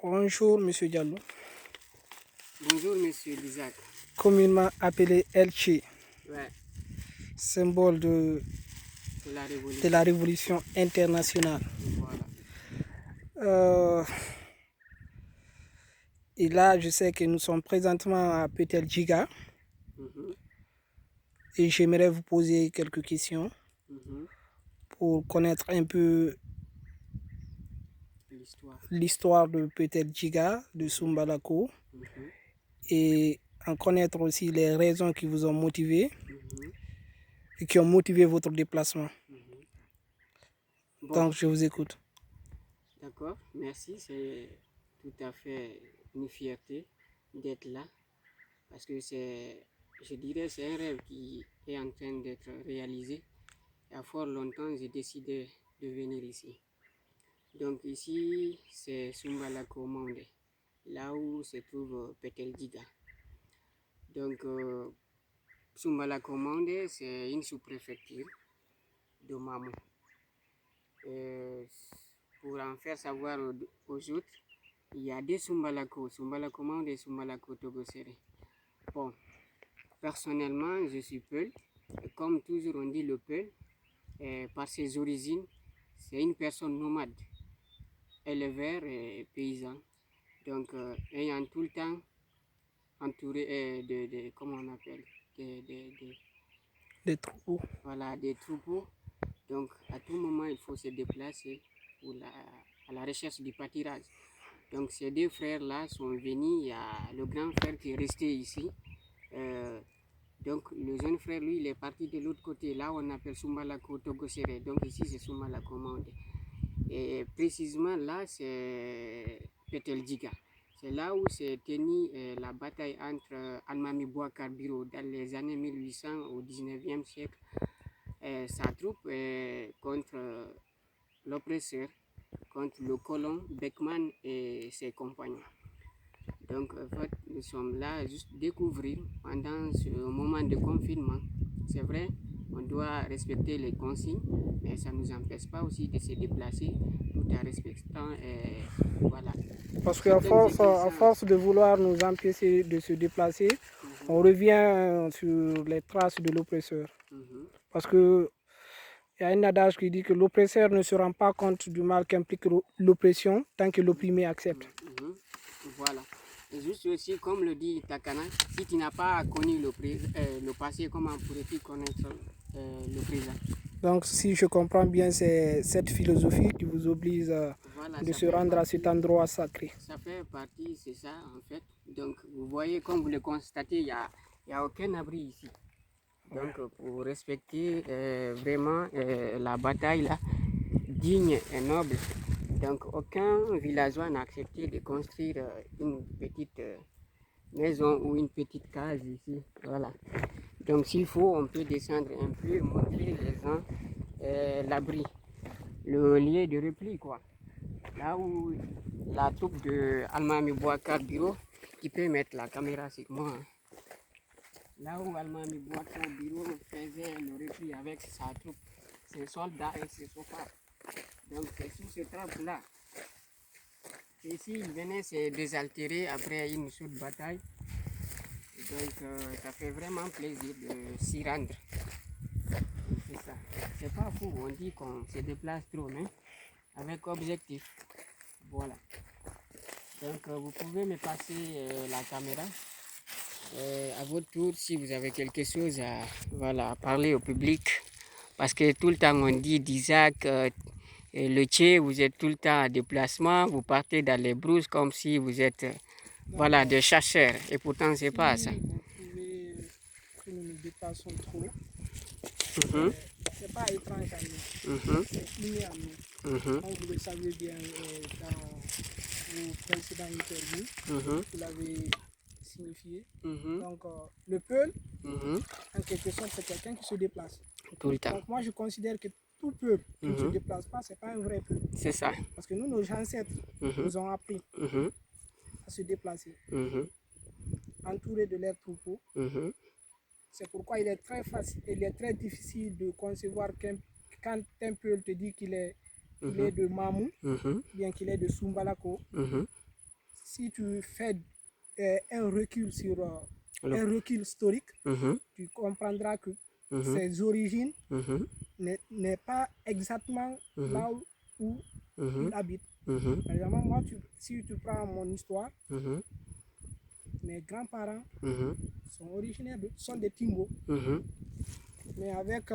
Bonjour, Monsieur Diallo. Bonjour, Monsieur Isaac. Communément appelé Elche, Ouais, symbole c'est la de révolution. la révolution internationale. Voilà. Et là, je sais que nous sommes présentement à Petel Djiga Mhm, et j'aimerais vous poser quelques questions mhm. pour connaître un peu L'histoire. l'histoire de Petel Djiga, de Sumbalako, Mhm, et en connaître aussi les raisons qui vous ont motivé mhm, et qui ont motivé votre déplacement. mhm. Bon, Donc, je vous écoute. d'accord, merci. C'est tout à fait une fierté d'être là parce que je dirais, c'est un rêve qui est en train d'être réalisé. Il y a fort longtemps, j'ai décidé de venir ici. Donc ici, c'est Sumbalako Monde, là où se trouve Petel Djiga. Donc, Sumbalako Monde, c'est une sous-préfecture de Mamou. Euh, pour en faire savoir aux autres, il y a deux Sumbalako, Sumbalako Monde et Sumbalako Togosere. Bon, personnellement, je suis Peul. Et comme toujours on dit le Peul, par ses origines, c'est une personne nomade, éleveur et paysan. Donc, ayant tout le temps entouré comment on appelle, Des troupeaux. voilà, des troupeaux. Donc, à tout moment, il faut se déplacer à la recherche du pâturage. Donc, ces deux frères-là sont venus. Il y a le grand frère qui est resté ici. Euh, donc, le jeune frère, lui, il est parti de l'autre côté. Là, on appelle Sumbalako Togosere. Donc, ici, c'est Sumbalako Monde. Et précisément, là, c'est Petel Djiga. C'est là où s'est tenue la bataille entre Almami Bouakar Biro dans les années 1800 au 19e siècle. Sa troupe contre l'oppresseur, contre le colon Beckman et ses compagnons. Donc, en fait, nous sommes là juste découvrir pendant ce moment de confinement. C'est vrai, on doit respecter les consignes, mais ça ne nous empêche pas aussi de se déplacer tout en respectant, voilà, Parce qu'certaines à exigences. force de vouloir nous empêcher de se déplacer, on revient sur les traces de l'oppresseur. Mhm, Parce qu'il y a un adage qui dit que l'oppresseur ne se rend pas compte du mal qu'implique l'oppression tant que l'opprimé accepte. mhm. Voilà. Et juste aussi, comme le dit Takana, si tu n'as pas connu le passé, comment pourrais-tu connaître le présent? Donc, si je comprends bien, c'est cette philosophie qui vous oblige Voilà, de se rendre à cet endroit sacré. ça fait partie, c'est ça en fait. Donc, vous voyez, comme vous le constatez, il y a aucun abri ici. Donc, pour respecter vraiment la bataille là, digne et noble, donc aucun villageois n'a accepté de construire une petite maison ou une petite case ici. Voilà. Donc, s'il faut, on peut descendre un peu, montrer les gens l'abri, le lieu de repli, quoi. Là où la troupe de Almami Bouakar Biro, qui peut mettre la caméra sur moi. Hein. Là où Almami Bouakar Biro faisait le repli avec sa troupe, ses soldats et ses soldats. Donc c'est sous ce trappe-là. Ici, ils venaient se désaltérer après une chaude bataille. Donc ça fait vraiment plaisir de s'y rendre. C'est ça. C'est pas fou, on dit qu'on se déplace trop, mais avec objectif. Voilà. Donc vous pouvez me passer la caméra. À votre tour, si vous avez quelque chose à, voilà, à parler au public. Parce que tout le temps on dit d'Isaac, le Tché, vous êtes tout le temps en déplacement, vous partez dans les brousses comme si vous êtes voilà, des chasseurs. Et pourtant, c'est pas ça. Si vous trouvez que nous nous déplaçons trop, Mhm, c'est pas étrange à nous, mhm, c'est inné à nous. mhm, Comme vous le savez bien dans vos précédentes interviews, mhm, vous l'avez signifié. mhm, Donc, le Peul, mhm. en quelque sorte, c'est quelqu'un qui se déplace. Tout le temps. Donc, moi, je considère que tout peuple qui ne se déplace pas, c'est pas un vrai peuple. C'est ça. Parce que nous, nos ancêtres Mhm, nous ont appris mhm, à se déplacer, mhm, entourés de leurs troupeaux. mhm, C'est pourquoi il est très facile, il est très difficile de concevoir quand un peuple te dit qu'il est de Mamou, mhm, bien qu'il est de Sumbalako, mhm. si tu fais un recul sur Le- un recul historique, Mhm, tu comprendras que mhm, ses origines mhm, n'est pas exactement Mhm. là où mhm, il habite. mhm, Par exemple, moi, si tu prends mon histoire, mhm, mes grands-parents mhm, sont des Timbo, mhm. mais avec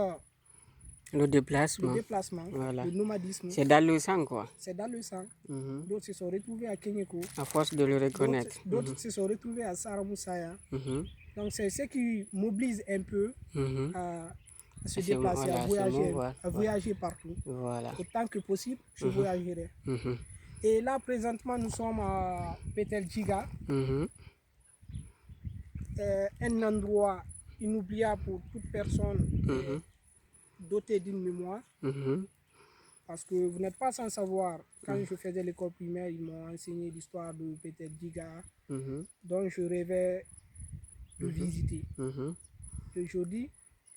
Le le déplacement, déplacement, voilà. le nomadisme, C'est dans le sang, quoi. c'est dans le sang. Mhm. D'autres se sont retrouvés à Kenyeko, À force de le reconnaître. d'autres se sont retrouvés à Saramoussaya. Mhm, Donc c'est ce qui mobilise un peu mhm. à se À se- déplacer, voilà, à se mouvoir, à voyager partout. Voilà. Autant que possible, je voyagerai. Mhm, Et là, présentement, nous sommes à Peteljiga, mhm, un endroit inoubliable pour toute personne mhm, dotée d'une mémoire. mhm, Parce que vous n'êtes pas sans savoir, quand je faisais l'école primaire, ils m'ont enseigné l'histoire de Peteljiga, mhm, dont je rêvais de visiter. mhm. Et aujourd'hui,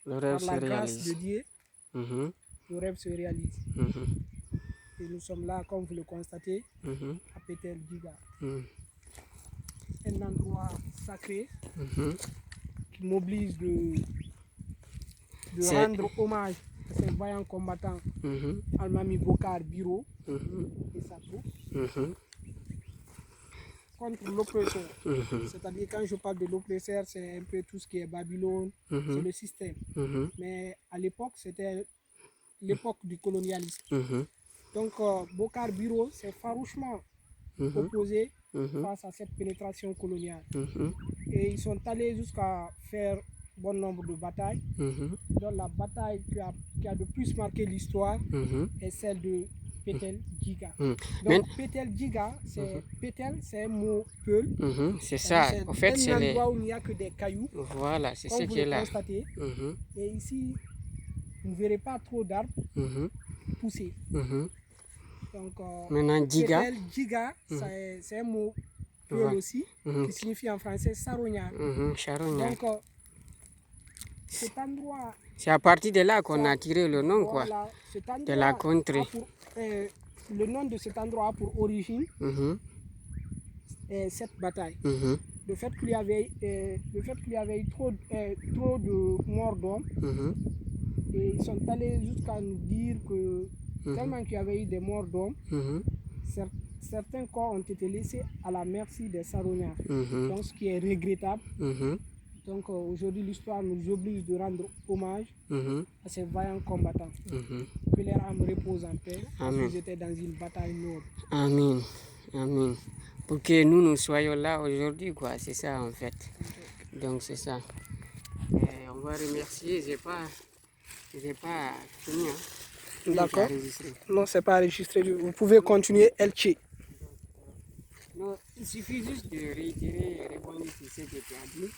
Le rêve par se la grâce de réalise. Dieu, Mhm, le rêve se réalise. mhm, Et nous sommes là, comme vous le constatez, mhm, à Peteljiga, mhm, un endroit sacré mhm. qui m'oblige de C'est- rendre hommage à ces vaillants combattants Mhm, Almami Bokar Biro mhm, et sa troupe mhm, contre l'oppresseur. mhm, C'est-à-dire, quand je parle de l'oppresseur, c'est un peu tout ce qui est Babylone, c'est le système. mhm, Mais à l'époque, c'était l'époque du colonialisme. mhm, Donc, Bokar Biro s'est farouchement mhm, opposé mhm, face à cette pénétration coloniale. mhm, Et ils sont allés jusqu'à faire bon nombre de batailles. mhm, Donc, la bataille qui a le plus marqué l'histoire mhm, est celle de Petel Djiga. mhm. Donc, Petel Djiga, c'est un mot peul. Mhm, c'est C'est-à-dire, ça. En fait, c'est un c'est les. endroit où il n'y a que des cailloux, Voilà, c'est ce comme vous qui est le là. constatez. Mhm, Et ici, vous ne verrez pas trop d'arbres mhm, pousser. mhm. Donc, Maintenant, Djiga. Petel Djiga, c'est un mot peul Ouais. aussi, Mhm, qui signifie en français sarognard. Charognard. Donc, cet endroit, C'est à partir de là qu'on ça- a tiré le nom, quoi. voilà, cet De la endroit contrée. a pour, le nom de cet endroit a pour origine Mhm, cette bataille. mhm, Le fait qu'il y avait, eu trop de morts d'hommes, mhm, et ils sont allés jusqu'à nous dire que tellement qu'il y avait eu des morts d'hommes, mhm, certains corps ont été laissés à la merci des Sarognards. mhm, Donc, ce qui est regrettable. mhm, Donc, aujourd'hui, l'histoire nous oblige de rendre hommage mhm, à ces vaillants combattants. mhm. Que leur âme repose en paix, parce Amen. qu'ils étaient dans une bataille noble. Amen. Amen. Pour que nous soyons là aujourd'hui, quoi. C'est ça, en fait. Donc, c'est ça. Et on va remercier. J'ai pas fini. Hein. D'accord. J'ai enregistré. Non, c'est pas enregistré. Vous pouvez continuer Elche. Non, il suffit juste de réitérer et répondre sur ce que tu as dit.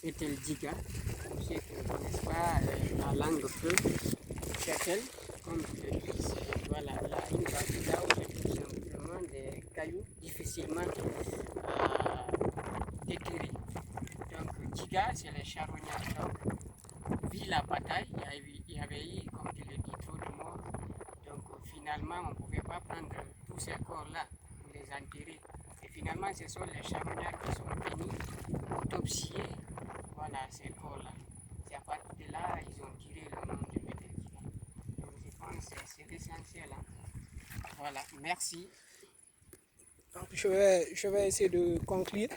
Petel Djiga, pour ceux qui ne connaissent pas la langue peu, Petel, comme tu le dis, c'est voilà, là, une partie là où je trouve simplement des cailloux difficilement déterrés. Donc Djiga, c'est les charognards. Donc, vu la bataille, il y avait eu, comme tu le dis, trop de morts. Donc finalement, on ne pouvait pas prendre tous ces corps-là pour les enterrer. Et finalement, ce sont les charognards qui sont venus autopsier voilà, ces corps-là. C'est à partir de là ils ont tiré le nom de Petel Djiga. Donc je pense que c'est l'essentiel. Hein. Voilà, merci. Donc, je vais essayer de conclure.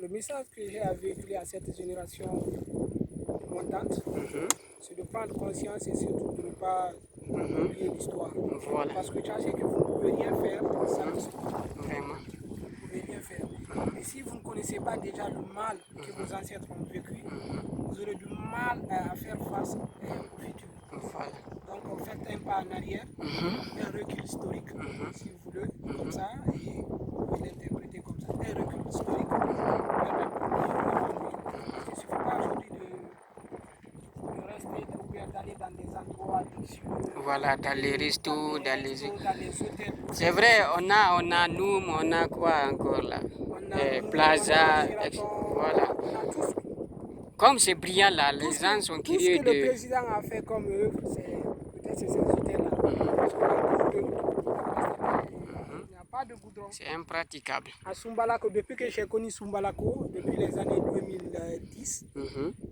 Le message que j'ai à véhiculer à cette génération montante, c'est de prendre conscience et surtout de ne pas oublier l'histoire. Voilà. Parce que tu sais que vous ne pouvez rien faire sans l'histoire. Vraiment. Vous ne pouvez rien faire. Et si vous ne connaissez pas déjà le mal que vos ancêtres ont vécu, vous aurez du mal à faire face au futur. Voilà. Donc, faites un pas en arrière, un recul historique, si vous voulez, comme ça, et vous pouvez l'interpréter comme ça. Un recul historique permet parce qu'il ne suffit pas aujourd'hui de rester ou bien d'aller dans des endroits luxueux. Voilà, dans les restos, dans les hôtels. C'est vrai, on a Noum, on a quoi encore là Plaza, voilà. On a tout, Comme c'est brillant là, tout les ce gens que- sont tout ce curieux que le de. président a fait comme œuvre, c'est peut-être ces hôtels-là. Parce qu'on a beaucoup de routes, il n'y a Pas de goudron. C'est impraticable. À Sumbalako, depuis que j'ai connu Sumbalako, depuis les années 2010,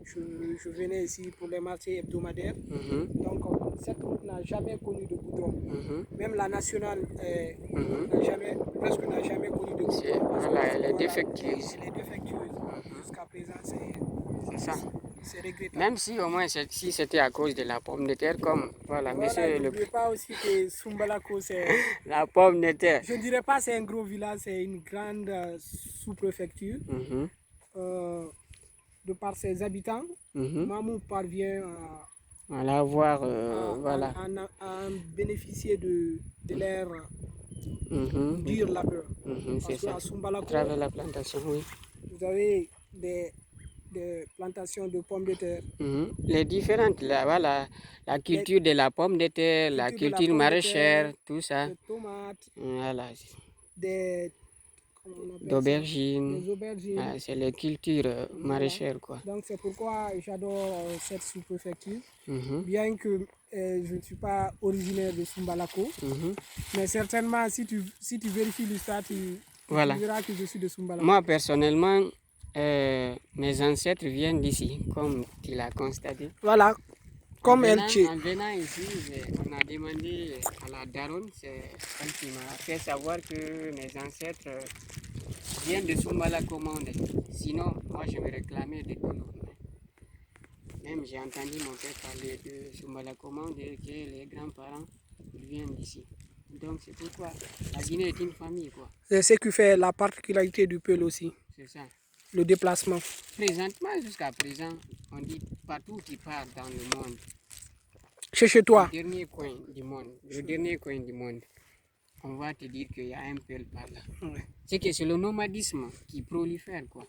je venais ici pour les marchés hebdomadaires. Donc, cette route n'a jamais connu de goudron. Même la nationale presque n'a jamais connu de goudron. Voilà, elle est défectueuse. Elle est défectueuse. Jusqu'à présent, c'est ça. C'est regrettable. Même si au moins si c'était à cause de la pomme de terre, comme voilà, monsieur le. N'oubliez pas aussi que Sumbalako, c'est. La pomme de terre. Je ne dirais pas c'est un gros village, c'est une grande sous-préfecture. De par ses habitants, Mamou parvient à l'avoir, voilà. à bénéficier de l'air dur labeur. C'est ça. À Sumbalako, à travers la plantation, oui. Vous avez des plantations de pommes de terre. Les différentes, voilà, la culture de la pomme de terre, la culture maraîchère, tout ça. Des tomates, voilà. d'aubergines. Ah, c'est les cultures maraîchères, quoi. Donc c'est pourquoi j'adore cette sous-préfecture. Bien que je ne suis pas originaire de Sumbalako, mais certainement si tu vérifies l'histoire, tu verras que je suis de Sumbalako. Moi personnellement, mes ancêtres viennent d'ici, comme tu l'as constaté. Voilà, comme en venant ici, on a demandé à la daronne, c'est elle qui m'a fait savoir que mes ancêtres viennent de Sumbalako Monde. Sinon, moi je me réclamais de Tolo. Même j'ai entendu mon père parler de Sumbalako Monde et que les grands-parents viennent d'ici. Donc c'est pourquoi la Guinée est une famille, quoi. C'est ce qui fait la particularité du Peul aussi. C'est ça. Le déplacement. Présentement, jusqu'à présent, on dit partout où tu pars dans le monde. Chez toi. Le dernier coin du monde, on va te dire qu'il y a un Peul par là. C'est que c'est le nomadisme qui prolifère, quoi.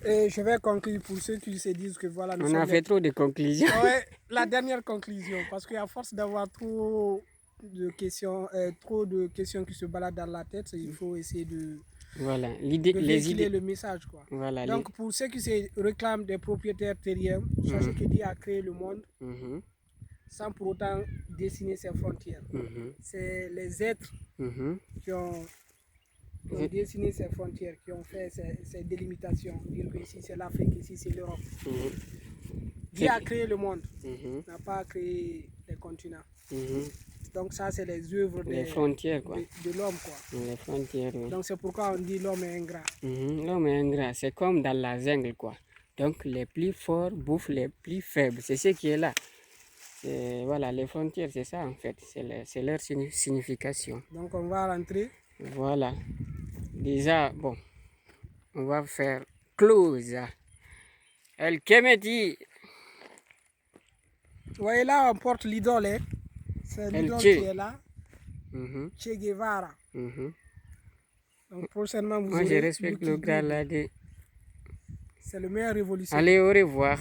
Et je vais conclure pour ceux qui se disent que voilà. On a fait trop de conclusions. Ouais, la dernière conclusion, parce qu'à force d'avoir trop de questions qui se baladent dans la tête, il faut essayer de. Voilà, les idées, le message, quoi. Voilà, donc pour ceux qui se réclament des propriétaires terriens, sachez que Dieu a créé le monde sans pour autant dessiner ses frontières. C'est les êtres qui ont dessiné ces frontières, qui ont fait ces délimitations, dire que ici c'est l'Afrique, ici c'est l'Europe. Dieu a créé le monde, n'a pas créé les continents. Donc ça, c'est les œuvres frontières, quoi. De l'homme, quoi. Les frontières, oui. Donc c'est pourquoi on dit l'homme est ingrat. L'homme est ingrat, c'est comme dans la jungle, quoi. Donc les plus forts bouffent les plus faibles, c'est ce qui est là. Voilà, les frontières, c'est ça en fait, c'est leur signification. Donc on va rentrer. Voilà. Déjà, bon, on va faire close. El Kemeti. Vous voyez là, on porte l'idole, hein? C'est l'idole qui est là. Che Guevara. Donc prochainement, vous Moi, je respecte le gars là. C'est le meilleur révolutionnaire. Allez, au revoir.